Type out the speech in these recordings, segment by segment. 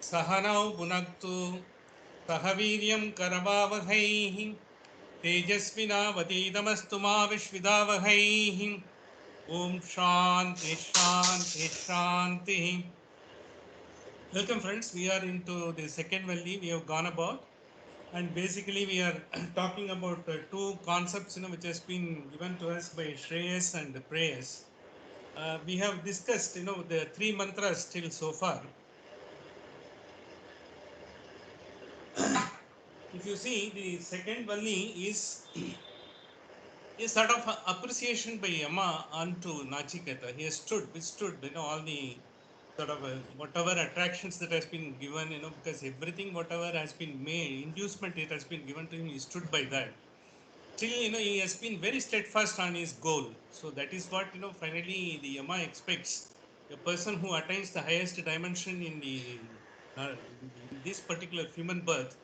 सहनौ भुनक्तु सह वीर्यं करवावहैः तेजस्विनावतीतमस्तु मा विश्विदावहैः ॐ शान्ति शान्ति शान्तिः. Welcome friends, we are into the second Valli we have gone about, and basically we are talking about two concepts which has been given to us by Shreyas and Prayas. We have discussed the three mantras till so far. If you see, the second Valli is a sort of appreciation by Yama unto Nachiketa. He has withstood, all the sort of whatever attractions that has been given, because everything, whatever has been made, inducement it has been given to him, he stood by that. Still, he has been very steadfast on his goal. So that is what, finally the Yama expects. A person who attains the highest dimension in in this particular human birth,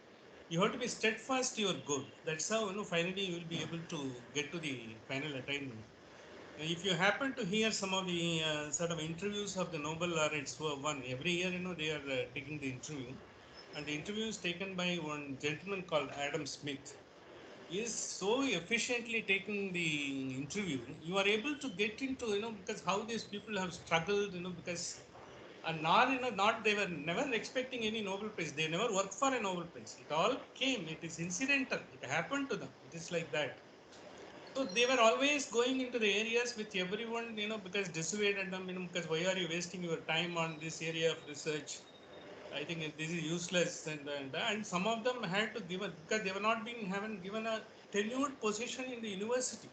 you have to be steadfast to your goal. That's how, finally you will be able to get to the final attainment. If you happen to hear some of the sort of interviews of the Nobel laureates who have won, every year, they are taking the interview. And the interview is taken by one gentleman called Adam Smith. He is so efficiently taking the interview. You are able to get into, because how these people have struggled, because and not, not they were never expecting any Nobel Prize. They never worked for a Nobel Prize. It all came. It is incidental. It happened to them. It is like that. So they were always going into the areas with everyone, because dissuaded them, because why are you wasting your time on this area of research? I think this is useless, and some of them had to give it because they were not being haven't given a tenured position in the university.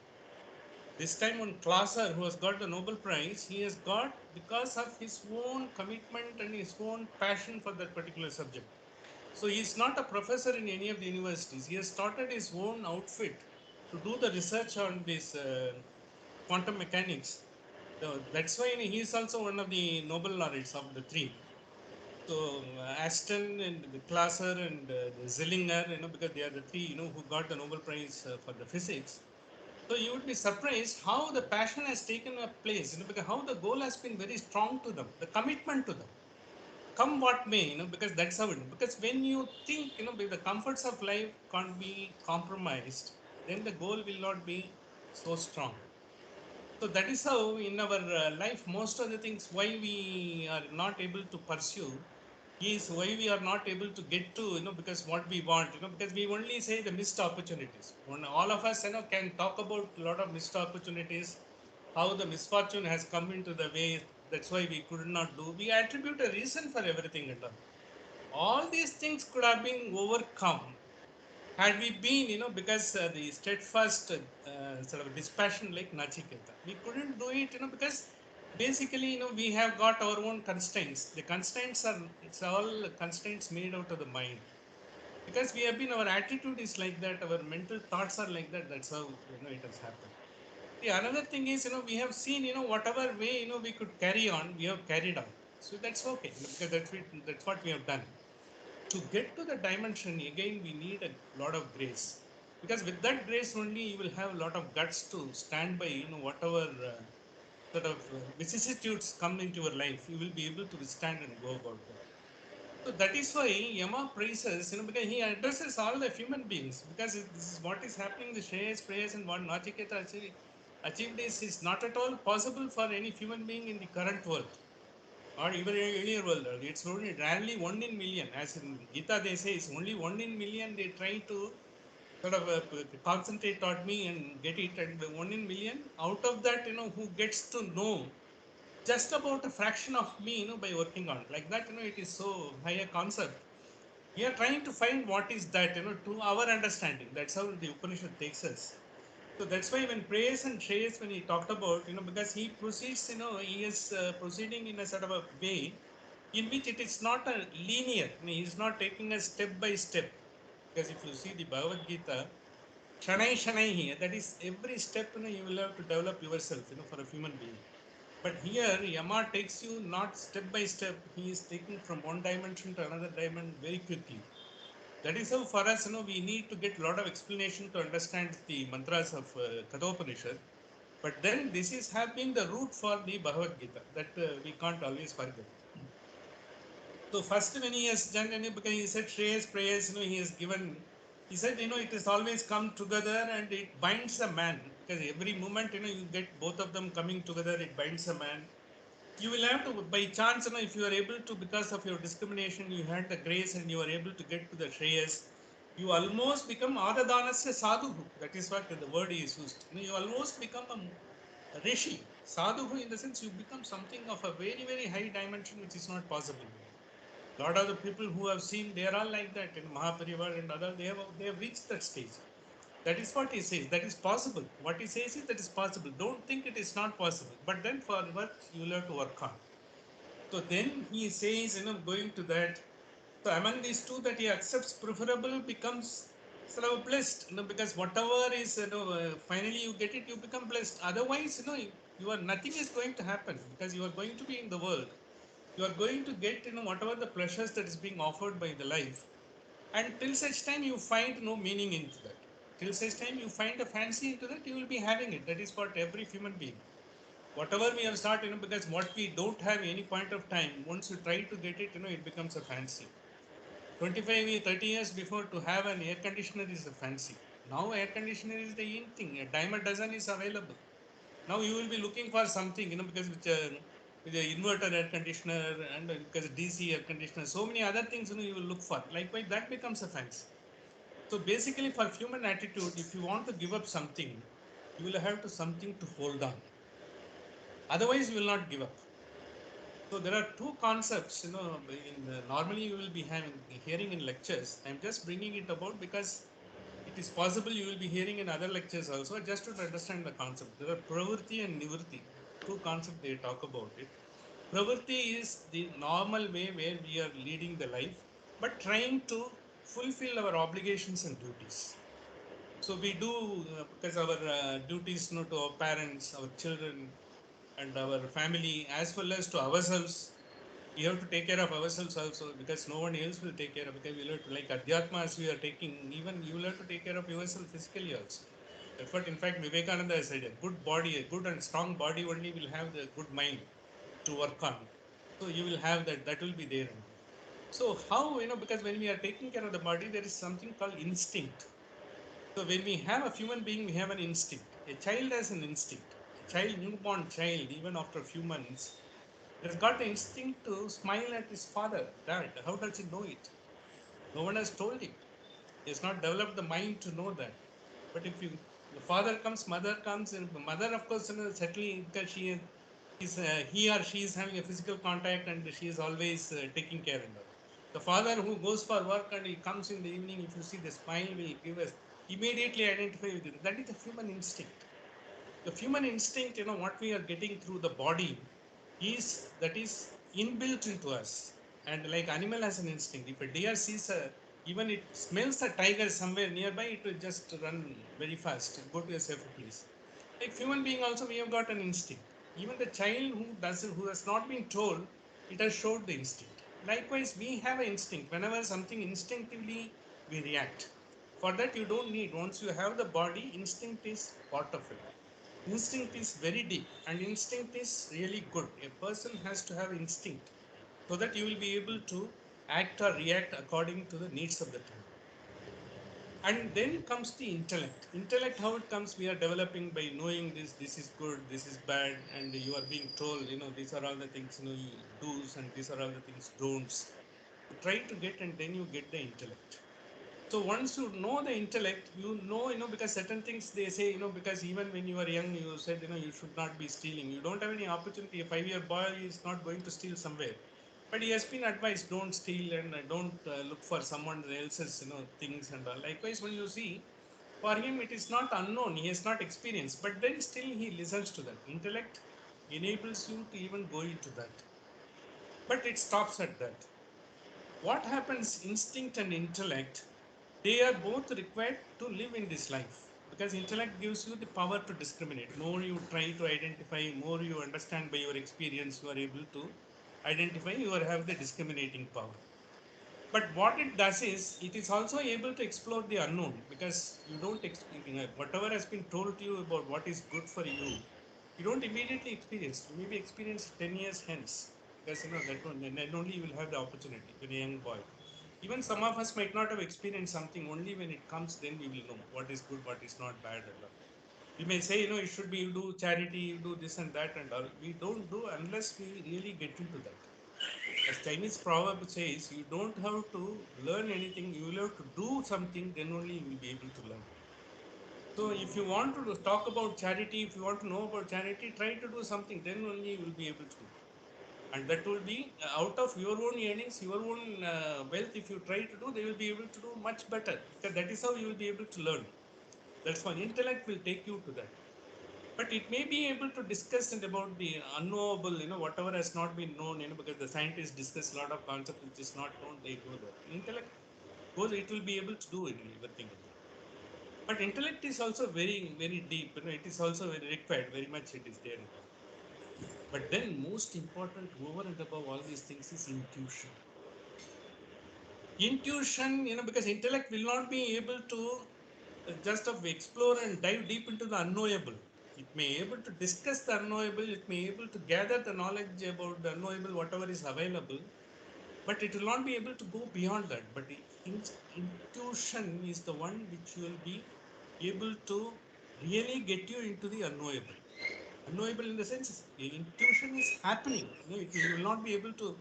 This time on Klasser, who has got the Nobel Prize, he has got because of his own commitment and his own passion for that particular subject. So he is not a professor in any of the universities. He has started his own outfit to do the research on this quantum mechanics. So that's why he is also one of the Nobel laureates of the three. So Aston and the Klasser and the Zillinger, because they are the three, who got the Nobel Prize for the physics. So you would be surprised how the passion has taken a place, because how the goal has been very strong to them, the commitment to them. Come what may, because that's how it. Because when you think, the comforts of life can't be compromised, then the goal will not be so strong. So that is how in our life, most of the things why we are not able to pursue is why we are not able to get to, because what we want, because we only say the missed opportunities. When all of us, can talk about a lot of missed opportunities, how the misfortune has come into the way. That's why we could not do. We attribute a reason for everything and all these things could have been overcome had we been, because the steadfast sort of dispassion like Nachiketa, we couldn't do it, because basically, we have got our own constraints. The constraints are, it's all constraints made out of the mind. Because we have been, our attitude is like that, our mental thoughts are like that, that's how, it has happened. The another thing is, we have seen, whatever way, we could carry on, we have carried on. So that's okay, because that's what we have done. To get to the dimension again, we need a lot of grace, because with that grace only you will have a lot of guts to stand by, whatever sort of vicissitudes come into your life, you will be able to withstand and go about that. So that is why Yama praises, because he addresses all the human beings, because this is what is happening, the Shreyas, prayers, and what Nachiketa achieved is not at all possible for any human being in the current world or even earlier world. It's only rarely 1 in million. As in Gita, they say it's only 1 in million. They try to sort of concentrate on me and get it. And 1 in million, out of that, who gets to know just about a fraction of me, by working on like that, it is so high a concept. We are trying to find what is that, to our understanding. That's how the Upanishad takes us. So that's why when praise and praise, when he talked about, because he proceeds, he is proceeding in a sort of a way in which it is not a linear. He is not taking a step by step. Because if you see the Bhagavad Gita, Shanai Shanai here, that is every step, you will have to develop yourself, for a human being. But here, Yama takes you not step by step. He is taking from one dimension to another dimension very quickly. That is how for us, we need to get a lot of explanation to understand the mantras of Kathopanishad. But then this is have been the root for the Bhagavad Gita that we can't always forget. So first when he has done, because he said Shreyas prayers, he has given, he said, it has always come together and it binds a man, because every moment, you get both of them coming together, it binds a man. You will have to, by chance, if you are able to, because of your discrimination, you had the grace and you are able to get to the Shreyas, you almost become Adadanasya Sadhuhu. That is what the word is used. You almost become a Rishi. Sadhuhu, in the sense, you become something of a very, very high dimension, which is not possible. A lot of the people who have seen, they are all like that in Mahaparivar and other, they have reached that stage. That is what he says. That is possible. What he says is that is possible. Don't think it is not possible. But then for work, you will have to work on. So then he says, going to that. So among these two that he accepts preferable becomes sort of blessed, because whatever is, finally you get it, you become blessed. Otherwise, you are nothing is going to happen, because you are going to be in the world. You are going to get, whatever the pleasures that is being offered by the life. And till such time you find no meaning into that. Till such time you find a fancy into that, you will be having it. That is what every human being. Whatever we have started, because what we don't have any point of time, once you try to get it, it becomes a fancy. 25 years, 30 years before, to have an air conditioner is a fancy. Now air conditioner is the in thing. A dime a dozen is available. Now you will be looking for something, because with the inverter air conditioner and because DC air conditioner, so many other things, you will look for. Likewise, that becomes a fancy. So basically, for human attitude, if you want to give up something, you will have to something to hold on. Otherwise, you will not give up. So there are two concepts, normally you will be hearing in lectures. I'm just bringing it about because it is possible you will be hearing in other lectures also, just to understand the concept. There are pravritti and nivritti, two concepts they talk about it. Pravritti is the normal way where we are leading the life, but trying to fulfill our obligations and duties. So we do, because our duties, to our parents, our children, and our family, as well as to ourselves. We have to take care of ourselves also, because no one else will take care of. Because we have to, like Adhyatma, as we are taking, even you will have to take care of yourself physically also. That's what, in fact, Vivekananda has said: a good body, a good and strong body only will have the good mind to work on. So you will have that. That will be there. So how, because when we are taking care of the body, there is something called instinct. So when we have a human being, we have an instinct. A child has an instinct. A child, newborn child, even after a few months, has got the instinct to smile at his father, dad. How does he know it? No one has told him. He has not developed the mind to know that. But if you, the father comes, mother comes, and the mother, of course, certainly, because he or she is having a physical contact and she is always taking care of her. The father who goes for work and he comes in the evening, if you see the smile, will give us immediately identify with it. That is the human instinct. The human instinct, what we are getting through the body is that is inbuilt into us. And like animal has an instinct. If a deer sees even it smells a tiger somewhere nearby, it will just run very fast, go to a safer place. Like human being also, we have got an instinct. Even the child who has not been told, it has showed the instinct. Likewise, we have an instinct. Whenever something instinctively, we react. For that, you don't need. Once you have the body, instinct is part of it. Instinct is very deep, and instinct is really good. A person has to have instinct so that you will be able to act or react according to the needs of the time. And then comes the intellect. Intellect, how it comes, we are developing by knowing this is good, this is bad, and you are being told, these are all the things, you do's, and these are all the things don'ts. You try to get, and then you get the intellect. So once you know the intellect, because certain things they say, because even when you are young, you said, you should not be stealing. You don't have any opportunity. A 5-year boy is not going to steal somewhere. But he has been advised, don't steal and don't look for someone else's, things and all. Likewise, when you see, for him, it is not unknown. He has not experienced. But then still he listens to that. Intellect enables you to even go into that. But it stops at that. What happens, instinct and intellect, they are both required to live in this life, because intellect gives you the power to discriminate. More you try to identify, more you understand by your experience, you are able to identify, you have the discriminating power. But what it does is, it is also able to explore the unknown, because you don't whatever has been told to you about what is good for you, you don't immediately experience. You maybe experience 10 years hence. because then only you will have the opportunity when a young boy. Even some of us might not have experienced something. Only when it comes, then we will know what is good, what is not bad, and all. We may say, it should be you do charity, you do this and that and all. We don't do unless we really get into that. As Chinese proverb says, you don't have to learn anything. You will have to do something. Then only you will be able to learn. So if you want to talk about charity, if you want to know about charity, try to do something. Then only you will be able to do. And that will be out of your own earnings, your own wealth. If you try to do, they will be able to do much better, because that is how you will be able to learn. That's why intellect will take you to that. But it may be able to discuss and about the unknowable, whatever has not been known, because the scientists discuss a lot of concepts which is not known, they go there. Intellect goes, it will be able to do everything. But intellect is also very, very deep, it is also very required, very much it is there. But then most important over and above all these things is intuition. Intuition, because intellect will not be able to just of explore and dive deep into the unknowable. It may able to discuss the unknowable, it may able to gather the knowledge about the unknowable, whatever is available, but it will not be able to go beyond that. But the intuition is the one which will be able to really get you into the unknowable. Unknowable in the sense, intuition is happening. You will not be able to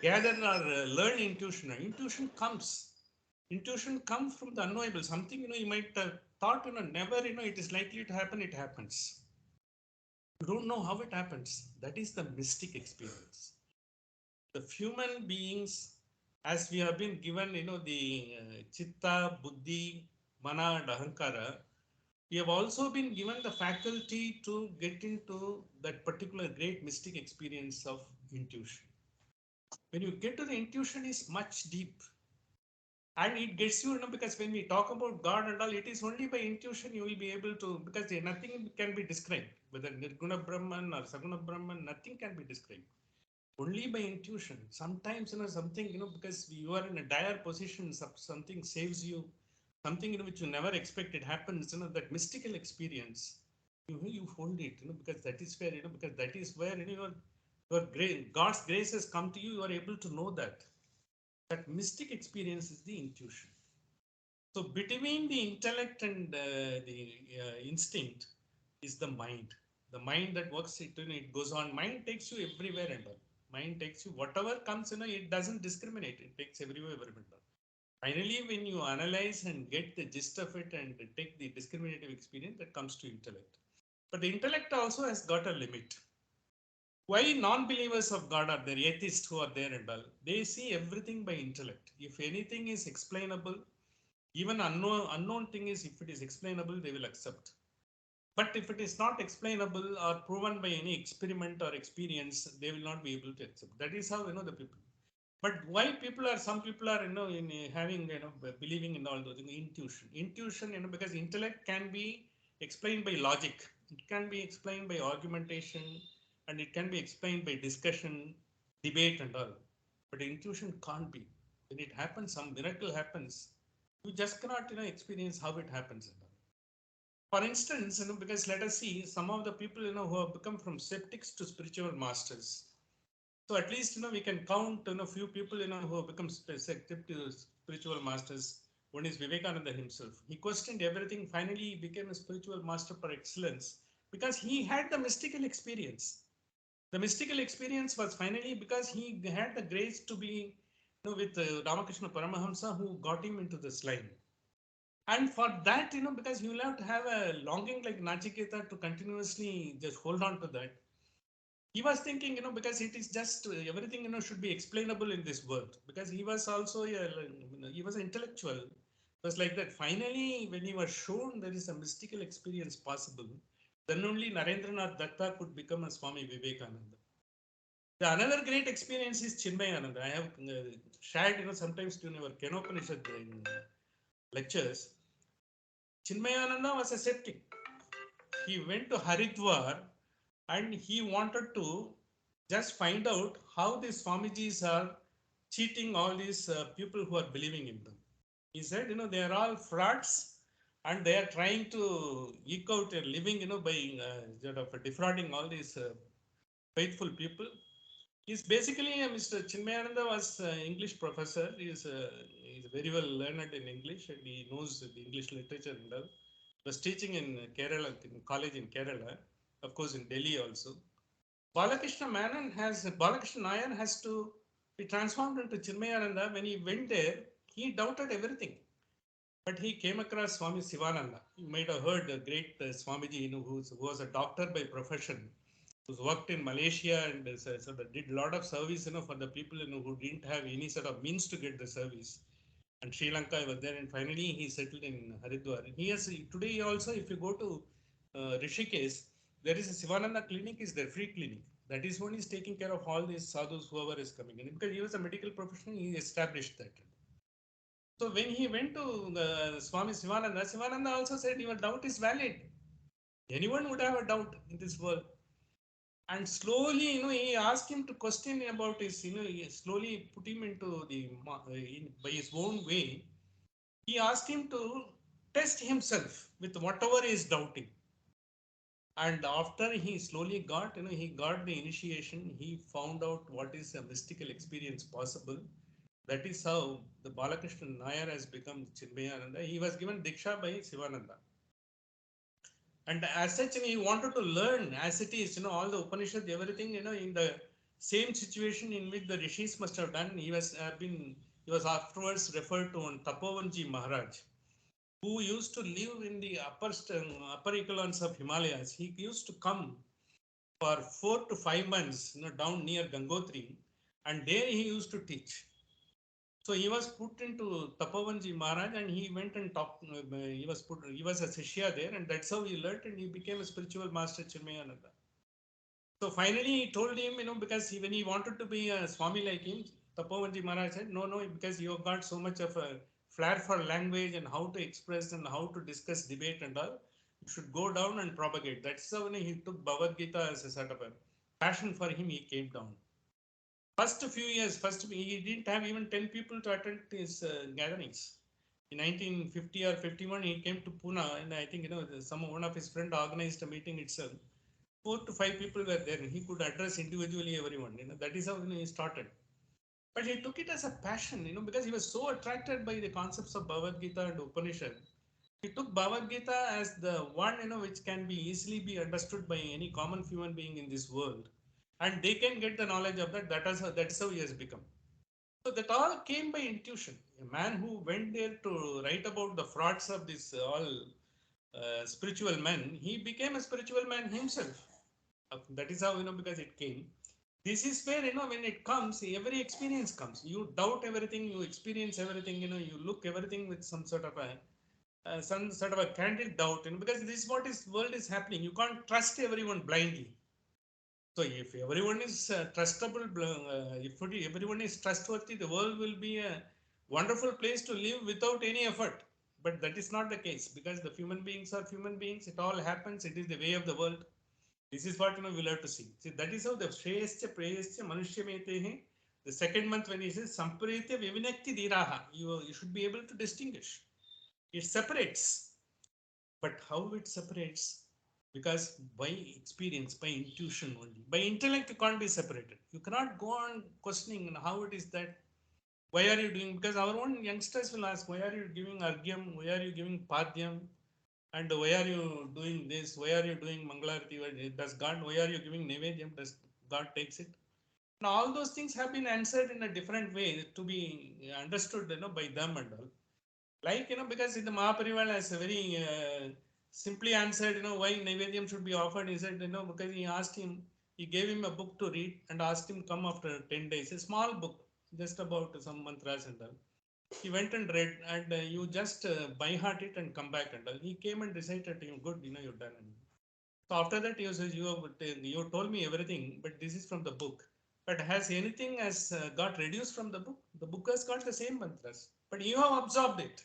gather or learn intuition. Intuition comes. Intuition comes from the unknowable. Something you might thought never it is likely to happen. It happens. You don't know how it happens. That is the mystic experience. The human beings, as we have been given, the chitta, buddhi, mana, and ahankara, we have also been given the faculty to get into that particular great mystic experience of intuition. When you get to the intuition is much deep, and it gets you, because when we talk about God and all, it is only by intuition you will be able to, because nothing can be described, whether Nirguna Brahman or Saguna Brahman, nothing can be described. Only by intuition. Sometimes, something, because you are in a dire position, something saves you, something which you never expect, it happens, that mystical experience, you hold it, because that is where, because that is where, your God's grace has come to you, you are able to know that. That mystic experience is the intuition. So between the intellect and the instinct is the mind. The mind that works, it goes on. Mind takes you everywhere and all. Mind takes you, whatever comes, it doesn't discriminate. It takes everywhere and all. Finally, when you analyze and get the gist of it and take the discriminative experience, that comes to intellect. But the intellect also has got a limit. Why non-believers of God are there, atheists who are there and all? They see everything by intellect. If anything is explainable, even unknown thing is, if it is explainable, they will accept. But if it is not explainable or proven by any experiment or experience, they will not be able to accept. That is how the people. But why some people are in having believing in all those things, intuition because intellect can be explained by logic, it can be explained by argumentation, and it can be explained by discussion, debate, and all. But intuition can't be. When it happens, some miracle happens, you just cannot experience how it happens and all. For instance, because let us see some of the people who have become from skeptics to spiritual masters. So at least we can count few people who have become spiritual masters. One is Vivekananda himself. He questioned everything. Finally, he became a spiritual master par excellence because he had the mystical experience. The mystical experience was finally because he had the grace to be with Ramakrishna Paramahamsa, who got him into this line. And for that, because you will have to have a longing like Nachiketa to continuously just hold on to that. He was thinking, because it is just everything, should be explainable in this world. Because he was also, he was an intellectual. It was like that. Finally, when he was shown there is a mystical experience possible, then only Narendranath Datta could become a Swami Vivekananda. The another great experience is Chinmayananda. I have shared, sometimes during our Kathopanishad lectures. Chinmayananda was a skeptic. He went to Haridwar and he wanted to just find out how these Swamijis are cheating all these people who are believing in them. He said, they are all frauds and they are trying to eke out a living, by defrauding all these faithful people. He's basically Mr. Chinmayananda was English professor. He's very well learned in English and he knows the English literature and all. Was teaching in Kerala, in college in Kerala, of course in Delhi also. Balakrishna Nair has to be transformed into Chinmayananda. When he went there, he doubted everything. But he came across Swami Sivananda. You might have heard the great Swamiji, who was a doctor by profession, who's worked in Malaysia and sort of did a lot of service, for the people who didn't have any sort of means to get the service. And Sri Lanka I was there, and finally he settled in Haridwar. He has today also, if you go to Rishikesh, there is a Sivananda clinic, is there free clinic. That is one is taking care of all these sadhus, whoever is coming in. Because he was a medical professional, he established that. So when he went to Swami Sivananda, Sivananda also said, your doubt is valid. Anyone would have a doubt in this world. And slowly, he asked him to question about his, he slowly put him into by his own way. He asked him to test himself with whatever he is doubting. And after he slowly got, he got the initiation, he found out what is a mystical experience possible. That is how the Balakrishna Nair has become Chinmayananda. He was given Diksha by Sivananda. And as such, he wanted to learn as it is, all the Upanishad, everything, in the same situation in which the rishis must have done. He was afterwards referred to on Tapovanji Maharaj, who used to live in the upper echelons of Himalayas. He used to come for 4 to 5 months, down near Gangotri, and there he used to teach. So he was put into Tapovanji Maharaj and he went and talked. He was a Shishya there, and that's how he learned and he became a spiritual master Chinmayananda. So finally he told him, because when he wanted to be a Swami like him, Tapovanji Maharaj said, no, because you have got so much of a flair for language and how to express and how to discuss debate and all, you should go down and propagate. That's how when he took Bhagavad Gita as a sort of a passion for him, he came down. First few years, he didn't have even 10 people to attend his gatherings. In 1950 or 51, he came to Pune, and I think one of his friend organized a meeting itself. 4 to 5 people were there, and he could address individually everyone. That is how he started. But he took it as a passion, because he was so attracted by the concepts of Bhagavad Gita and Upanishad. He took Bhagavad Gita as the one, which can be easily be understood by any common human being in this world, and they can get the knowledge of that. That is how he has become. So that all came by intuition. A man who went there to write about the frauds of this all spiritual men, he became a spiritual man himself. That is how, because it came. This is where, when it comes, every experience comes. You doubt everything, you experience everything, you look everything with some sort of a candid doubt, because this is what is world is happening. You can't trust everyone blindly. So if everyone is trustable, if everyone is trustworthy, the world will be a wonderful place to live without any effort. But that is not the case, because the human beings are human beings. It all happens. It is the way of the world. This is what we'll have to see. See, that is how the Shreyascha Preyascha Manushyametehe, the second month when he says Samprete Vivinakti Diraha, you should be able to distinguish. It separates. But how it separates? Because by experience, by intuition only. By intellect, you can't be separated. You cannot go on questioning how it is that. Why are you doing? Because our own youngsters will ask, why are you giving Argyam? Why are you giving Padhyam? And why are you doing this? Why are you doing Mangalarati? Does God, why are you giving Nevedyam? Does God takes it? And all those things have been answered in a different way to be understood, by them and all. Like, because in the Mahaparival has a very simply answered, why Nevedyam should be offered. He said, because he gave him a book to read and asked him come after 10 days. A small book, just about some mantras and all. He went and read, and you just by heart it and come back and all. He came and recited to him, good, you've done it. So after that, he says, you told me everything, but this is from the book. But has anything got reduced from the book? The book has got the same mantras, but you have absorbed it.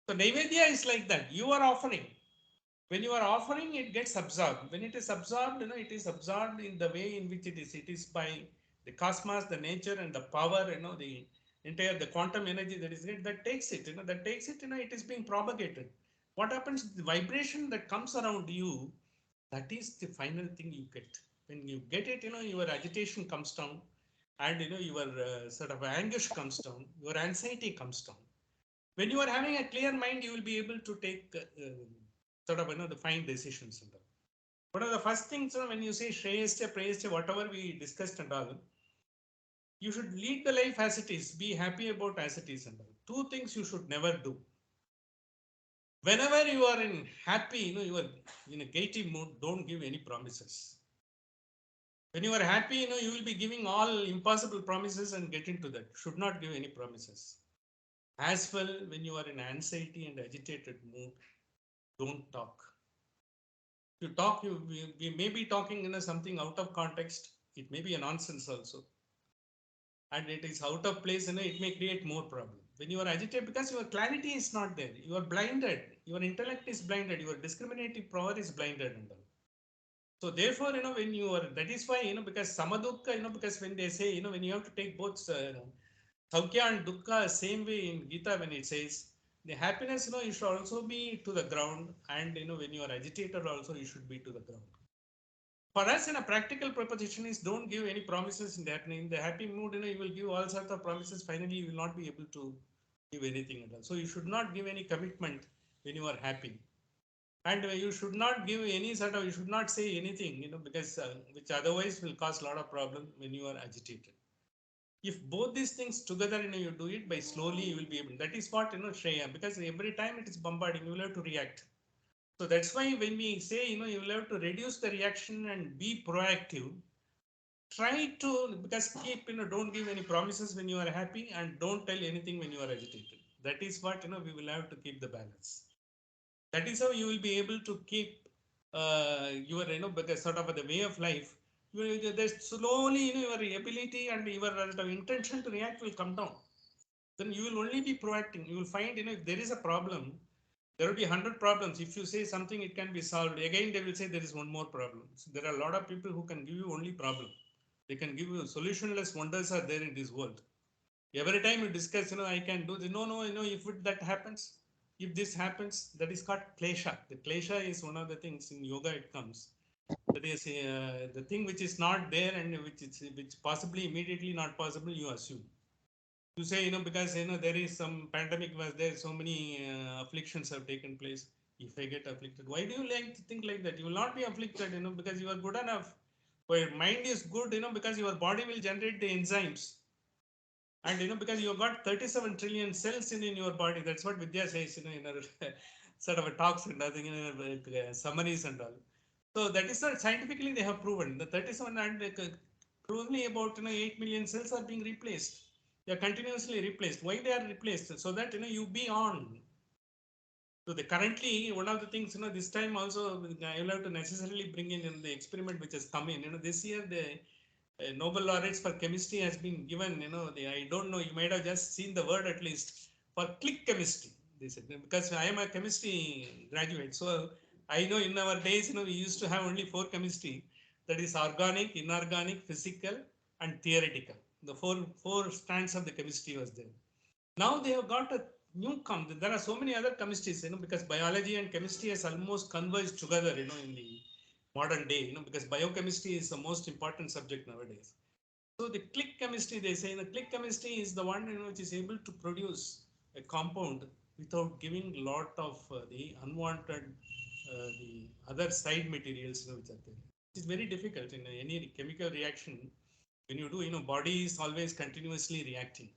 So Naivedya is like that. You are offering. When you are offering, it gets absorbed. When it is absorbed, it is absorbed in the way in which it is. It is by the cosmos, the nature, and the power, the quantum energy that is it, that takes it, it is being propagated. What happens? The vibration that comes around you, that is the final thing you get. When you get it, your agitation comes down, and your sort of anguish comes down, your anxiety comes down. When you are having a clear mind, you will be able to take sort of the fine decisions. And all. One of the first things when you say Shreyascha, Prayascha, whatever we discussed and all, you should lead the life as it is, be happy about as it is and all. Two things you should never do. Whenever you are in happy, you are in a gaiety mood, don't give any promises. When you are happy, you will be giving all impossible promises and get into that. Should not give any promises. As well, when you are in anxiety and agitated mood, don't talk. If you talk, we may be talking something out of context. It may be a nonsense also. And it is out of place, it may create more problem. When you are agitated, because your clarity is not there, you are blinded, your intellect is blinded, your discriminative power is blinded. And all. So therefore, when you are, that is why, because samadukka, because when they say, when you have to take both saukya and dukkha, same way in Gita when it says, the happiness, you should also be to the ground, and when you are agitated also, you should be to the ground. For us, in a practical proposition is don't give any promises in that. In the happy mood, you will give all sorts of promises. Finally, you will not be able to give anything at all. So you should not give any commitment when you are happy. And you should not give any sort of, you should not say anything, because which otherwise will cause a lot of problem when you are agitated. If both these things together, you do it by slowly, you will be able. That is what, Shreya, because every time it is bombarding, you will have to react. So that's why when we say, you will have to reduce the reaction and be proactive, try to, because keep, don't give any promises when you are happy and don't tell anything when you are agitated. That is what, we will have to keep the balance. That is how you will be able to keep your, because sort of the way of life, there's slowly, your ability and your intention to react will come down. Then you will only be proacting. You will find, if there is a problem, there will be 100 problems. If you say something, it can be solved. Again, they will say there is one more problem. So there are a lot of people who can give you only problem. They can give you solutionless wonders are there in this world. Every time you discuss, I can do this. No, no, if that happens, if this happens, that is called klesha. The klesha is one of the things in yoga it comes. That is the thing which is not there and which possibly immediately not possible, you assume. You say, because, there is some pandemic was there, so many afflictions have taken place. If I get afflicted, why do you like to think like that? You will not be afflicted, because you are good enough. But your mind is good, because your body will generate the enzymes. And because you've got 37 trillion cells in your body, that's what Vidya says, in her sort of a talks and nothing, in her summaries and all. So that is what scientifically they have proven. The 37 and probably about 8 million cells are being replaced. They are continuously replaced. Why they are replaced? So that you be on. So the currently one of the things, this time also I will have to necessarily bring in the experiment which has come in. This year the Nobel laureates for chemistry has been given. I don't know. You might have just seen the word at least for click chemistry. They said because I am a chemistry graduate, so I know in our days, we used to have only 4 chemistry. That is organic, inorganic, physical, and theoretical. The four strands of the chemistry was there. Now they have got a new there are so many other chemistries, because biology and chemistry has almost converged together, in the modern day, because biochemistry is the most important subject nowadays. So the click chemistry, they say, the click chemistry is the one, which is able to produce a compound without giving lot of the unwanted, the other side materials, which are there. It's very difficult in any chemical reaction. When you do, body is always continuously reacting.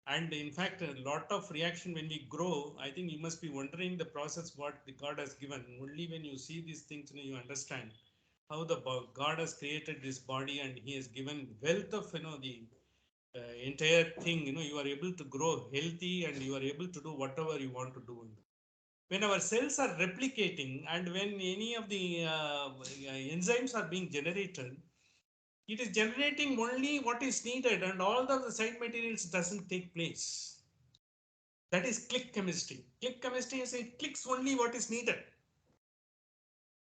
And in fact, a lot of reaction when we grow, I think you must be wondering the process what the God has given. Only when you see these things, you understand how the God has created this body and He has given wealth of, the entire thing. You are able to grow healthy and you are able to do whatever you want to do. When our cells are replicating and when any of the enzymes are being generated, it is generating only what is needed and all the side materials doesn't take place. That is click chemistry. Click chemistry is it clicks only what is needed.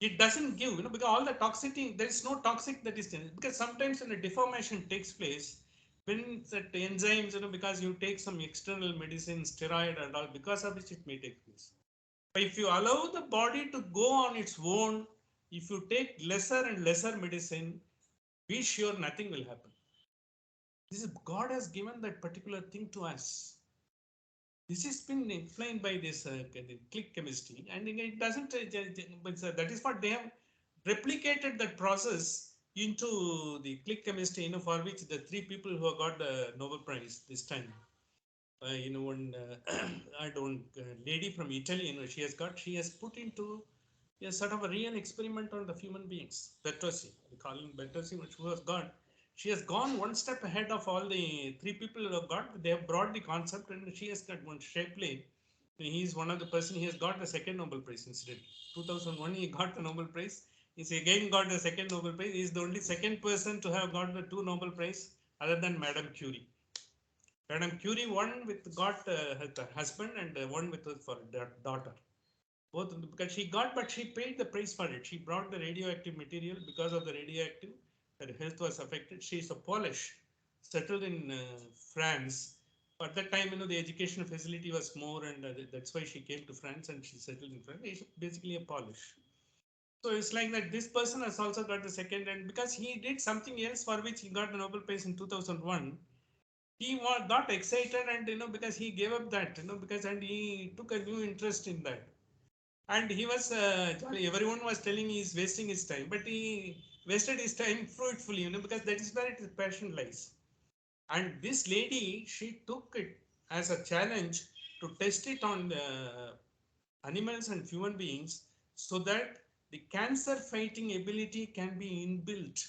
It doesn't give, because all the toxicity, there is no toxic that is there. Because sometimes when a deformation takes place, when that enzymes, because you take some external medicine, steroid and all, because of which it may take place. But if you allow the body to go on its own, if you take lesser and lesser medicine, be sure nothing will happen. This is God has given that particular thing to us. This has been explained by this click chemistry, and it doesn't. But that is what they have replicated that process into the click chemistry. For which the three people who have got the Nobel Prize this time. One I don't lady from Italy. She has put into a sort of a real experiment on the human beings. Bertozzi, we call him Bertozzi, which was God. She has gone one step ahead of all the three people who have got. They have brought the concept, and she has got one Shapley. He is one of the person. He has got the second Nobel Prize incidentally. 2001, he got the Nobel Prize. He's again got the second Nobel Prize. He is the only second person to have got the two Nobel Prize, other than Madame Curie. Madame Curie, one with got her husband, and one with her for daughter. Both because she got, but she paid the price for it. She brought the radioactive material. Because of the radioactive, her health was affected. She is a Polish, settled in France. At that time, the education facility was more, and that's why she came to France and she settled in France. She's basically a Polish. So it's like that. This person has also got the second, and because he did something else for which he got the Nobel Prize in 2001, he got excited, and because he gave up that, because and he took a new interest in that, and he was jolly. Everyone was telling he's wasting his time, but he wasted his time fruitfully, because that is where his passion lies. And this lady, she took it as a challenge to test it on animals and human beings, so that the cancer fighting ability can be inbuilt.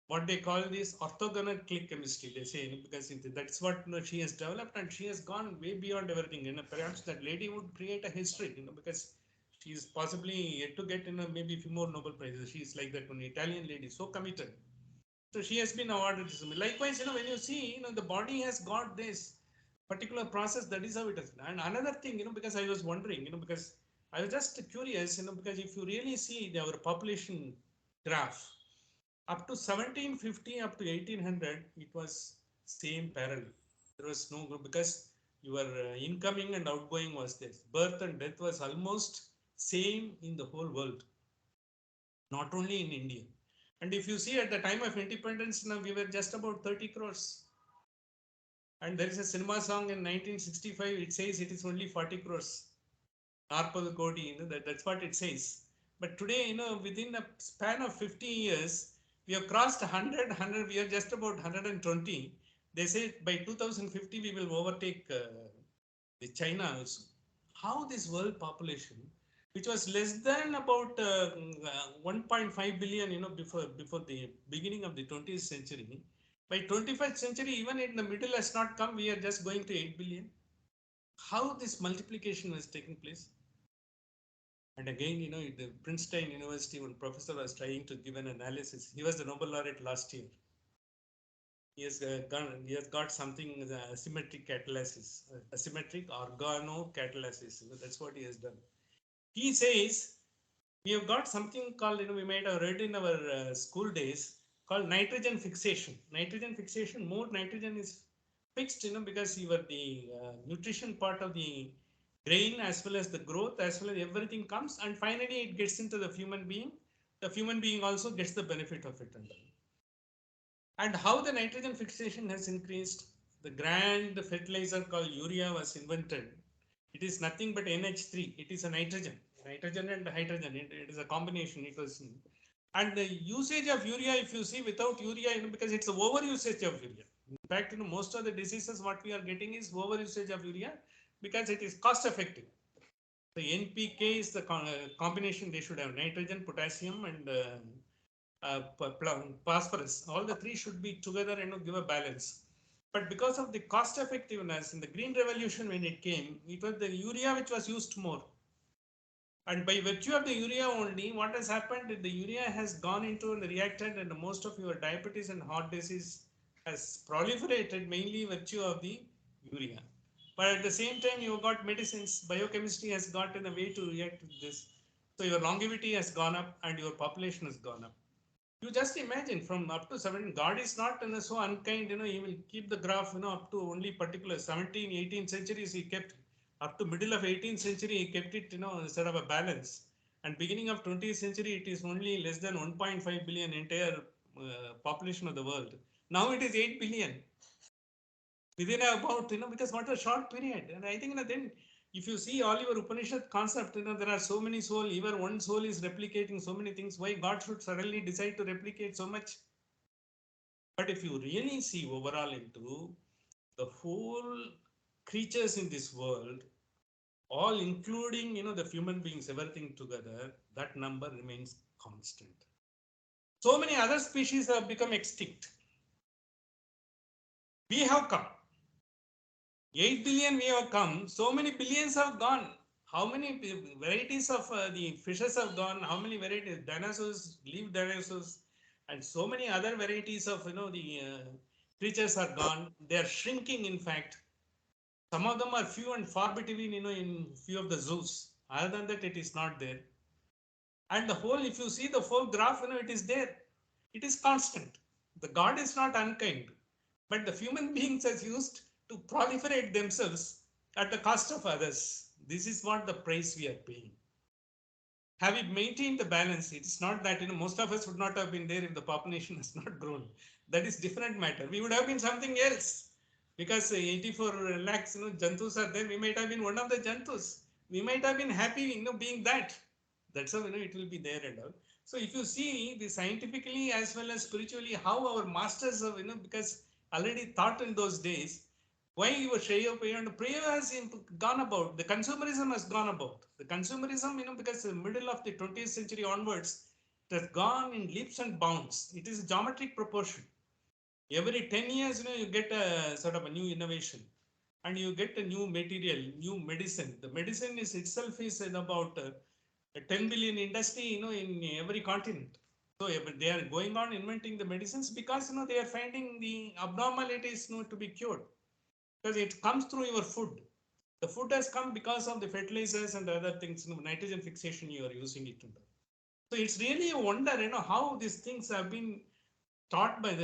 What they call this orthogonal click chemistry, they say, because that's what she has developed, and she has gone way beyond everything. Perhaps that lady would create a history, because she is possibly yet to get maybe a few more Nobel Prizes. She is like that one Italian lady, so committed. So she has been awarded. Likewise, when you see, the body has got this particular process. That is how it is. And another thing, because I was wondering, because I was just curious, because if you really see our population graph, up to 1750, up to 1800, it was same parallel. There was no, because your incoming and outgoing was this. Birth and death was almost same in the whole world, not only in India. And if you see at the time of independence, now we were just about 30 crores. And there is a cinema song in 1965, it says it is only 40 crores. Narpada Kodi, that's what it says. But today, within a span of 50 years, we have crossed 100, we are just about 120. They say by 2050, we will overtake the China also. How this world population, which was less than about 1.5 billion, before the beginning of the 20th century, by 21st century, even in the middle has not come, we are just going to 8 billion. How this multiplication was taking place? And again, the Princeton University, one professor was trying to give an analysis. He was the Nobel laureate last year. He has got something as asymmetric catalysis, asymmetric organocatalysis. That's what he has done. He says we have got something called, we might have read in our school days, called nitrogen fixation. Nitrogen fixation, more nitrogen is fixed, because you are the nutrition part of the grain, as well as the growth, as well as everything comes, and finally it gets into the human being. The human being also gets the benefit of it. And how the nitrogen fixation has increased, the grand fertilizer called urea was invented. It is nothing but NH3. It is a nitrogen and hydrogen. It is a combination. It was, and the usage of urea, if you see, without urea, because it's the over usage of urea. In fact, most of the diseases what we are getting is over usage of urea, because it is cost effective. The NPK is the combination. They should have nitrogen, potassium, and phosphorus. All the three should be together and give a balance. But because of the cost effectiveness in the green revolution, when it came, it was the urea which was used more. And by virtue of the urea only, what has happened, the urea has gone into and reacted, and most of your diabetes and heart disease has proliferated mainly virtue of the urea. But at the same time, you have got medicines, biochemistry has gotten a way to react with this. So your longevity has gone up and your population has gone up. You just imagine from up to 17, God is not so unkind, he will keep the graph, up to only particular 17, 18th centuries he kept, up to middle of 18th century he kept it, instead of a balance. And beginning of 20th century, it is only less than 1.5 billion entire population of the world. Now it is 8 billion within about, because what a short period. And I think, then if you see all your Upanishad concept, there are so many soul, even one soul is replicating so many things. Why God should suddenly decide to replicate so much? But if you really see overall into the whole creatures in this world, all including, the human beings, everything together, that number remains constant. So many other species have become extinct. We have come. 8 billion we have come. So many billions have gone. How many varieties of the fishes have gone? How many varieties? Dinosaurs, leaf dinosaurs, and so many other varieties of, the creatures are gone. They are shrinking, in fact. Some of them are few and far between, in few of the zoos. Other than that, it is not there. And the whole, if you see the whole graph, it is there. It is constant. The God is not unkind, but the human beings has used to proliferate themselves at the cost of others. This is what the price we are paying. Have we maintained the balance? It is not that, most of us would not have been there if the population has not grown. That is different matter. We would have been something else. Because 84 lakhs, jantus are there. We might have been one of the jantus. We might have been happy, being that. That's how, it will be there and all. So if you see the scientifically as well as spiritually, how our masters have, because already thought in those days, why your Shreya and prayer has gone about, the consumerism has gone about. The consumerism, because the middle of the 20th century onwards, it has gone in leaps and bounds. It is a geometric proportion. Every 10 years, you get a sort of a new innovation and you get a new material, new medicine. The medicine is itself is in about a 10 billion industry, in every continent. So they are going on inventing the medicines because, they are finding the abnormalities, to be cured. Because it comes through your food. The food has come because of the fertilizers and other things, nitrogen fixation you are using it. So it's really a wonder, how these things have been taught by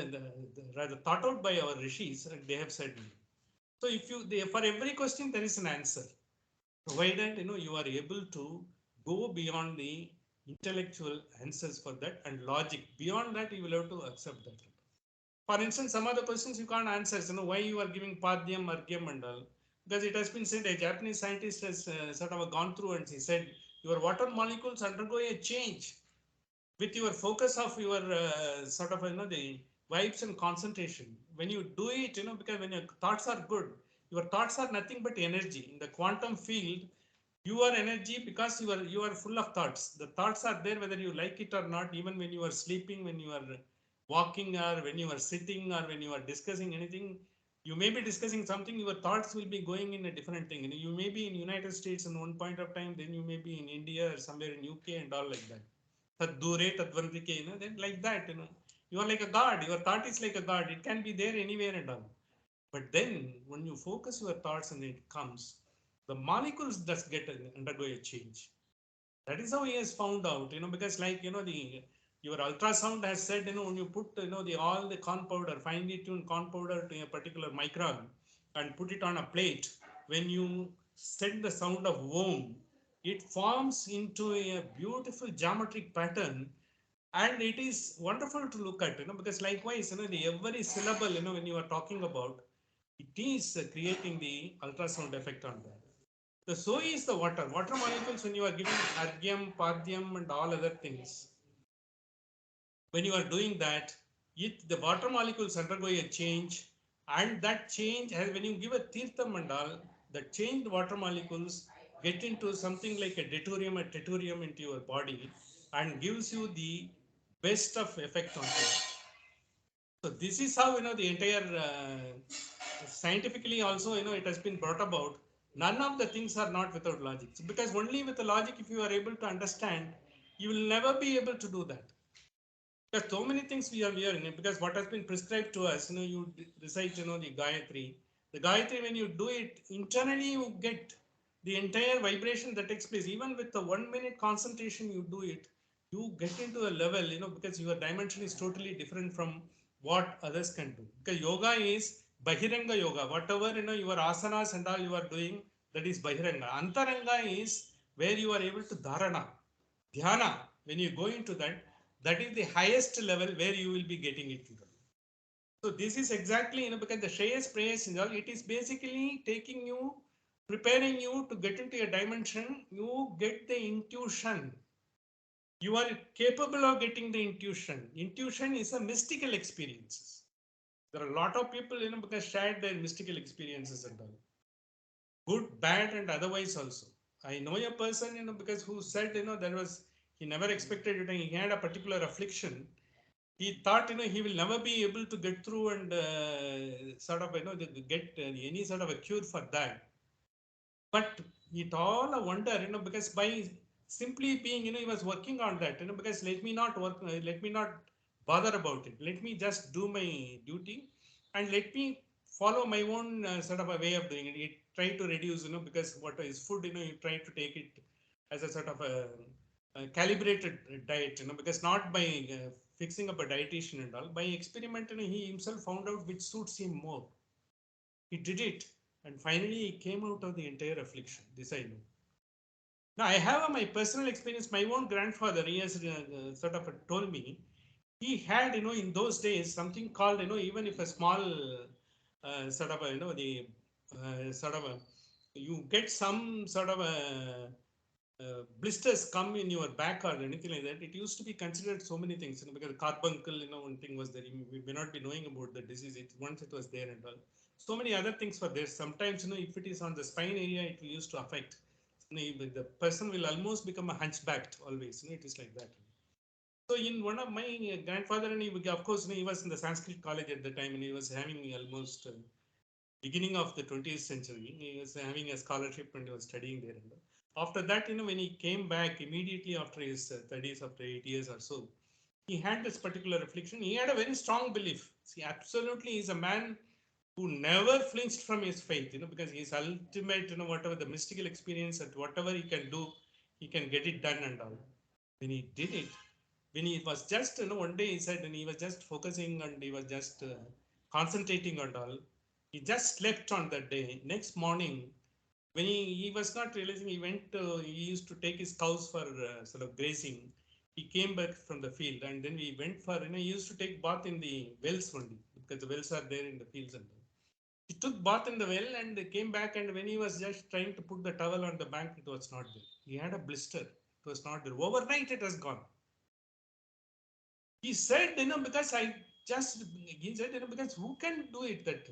rather thought out by our rishis, and they have said. So if for every question there is an answer, provided you are able to go beyond the intellectual answers for that and logic. Beyond that, you will have to accept that. For instance, some of the questions you can't answer. Why you are giving Padyam, Argyam and all. Because it has been said, a Japanese scientist has sort of gone through and he said, your water molecules undergo a change with your focus of your sort of, the vibes and concentration. When you do it, because when your thoughts are good, your thoughts are nothing but energy. In the quantum field, you are energy because you are full of thoughts. The thoughts are there whether you like it or not, even when you are sleeping, when you are walking, or when you are sitting, or when you are discussing anything. You may be discussing something, your thoughts will be going in a different thing. You may be in United States in one point of time, then you may be in India or somewhere in UK and all like that. Tad dure tadvantike, then like that, you are like a god. Your thought is like a god. It can be there anywhere and all. But then when you focus your thoughts and it comes, the molecules just undergo a change. That is how he has found out, because like, the your ultrasound has said, when you put, the all the corn powder, finely tuned corn powder to a particular micron and put it on a plate, when you set the sound of Om, it forms into a beautiful geometric pattern, and it is wonderful to look at, because likewise, the every syllable, when you are talking about, it is creating the ultrasound effect on that. So is the water. Water molecules, when you are giving argyam, padyam, and all other things, when you are doing that, the water molecules undergo a change, and that change, when you give a tirtham and all, the changed water molecules get into something like a deuterium or tellurium into your body and gives you the best of effect on you. So this is how, the entire scientifically also, it has been brought about. None of the things are not without logic. So because only with the logic, if you are able to understand, you will never be able to do that. Because so many things we are hearing, because what has been prescribed to us, you recite, the Gayatri. The Gayatri, when you do it, internally you get the entire vibration that takes place. Even with the 1 minute concentration you do it, you get into a level, because your dimension is totally different from what others can do. Because yoga is Bahiranga yoga. Whatever, your asanas and all you are doing, that is Bahiranga. Antaranga is where you are able to dharana, dhyana. When you go into that, That is the highest level where you will be getting it. So this is exactly, because the Shreyas prayers and all, it is basically taking you, preparing you to get into a dimension. You get the intuition. You are capable of getting the intuition. Intuition is a mystical experiences. There are a lot of people, because shared their mystical experiences and all. Good, bad, and otherwise also. I know a person, because who said, there was, he never expected it, and he had a particular affliction. He thought, he will never be able to get through and sort of, get any sort of a cure for that. But it all a wonder, because by simply being, he was working on that, because let me not work, let me not bother about it. Let me just do my duty and let me follow my own sort of a way of doing it. It try to reduce, because what is food, you try to take it as a sort of a calibrated diet, because not by fixing up a dietitian and all. By experiment, he himself found out which suits him more. He did it, and finally he came out of the entire affliction. This I know. Now I have my personal experience. My own grandfather, he has sort of told me, he had, in those days something called, even if a small sort of the sort of you get some sort of a blisters come in your back or anything like that, it used to be considered so many things, because carbuncle, one thing was there. We may not be knowing about the disease. Once it was there and all. So many other things were there. Sometimes, if it is on the spine area, it will used to affect. The person will almost become a hunchbacked always. It is like that. So in one of my grandfather, and he, of course, he was in the Sanskrit college at the time, and he was having almost beginning of the 20th century. He was having a scholarship and he was studying there. And after that, when he came back immediately after his 30s, after 8 years or so, he had this particular affliction. He had a very strong belief. See, absolutely, he's a man who never flinched from his faith, because his ultimate, whatever the mystical experience and whatever he can do, he can get it done and all. When he did it, when he was just, one day he said, and he was just focusing and he was just concentrating on all. He just slept on that day. Next morning, when he was not realizing, he went to, he used to take his cows for sort of grazing. He came back from the field and then we went for, he used to take bath in the wells only, because the wells are there in the fields and all. He took bath in the well and came back, and when he was just trying to put the towel on the bank, it was not there. He had a blister. It was not there. Overnight, it has gone. He said, because he said, because who can do it that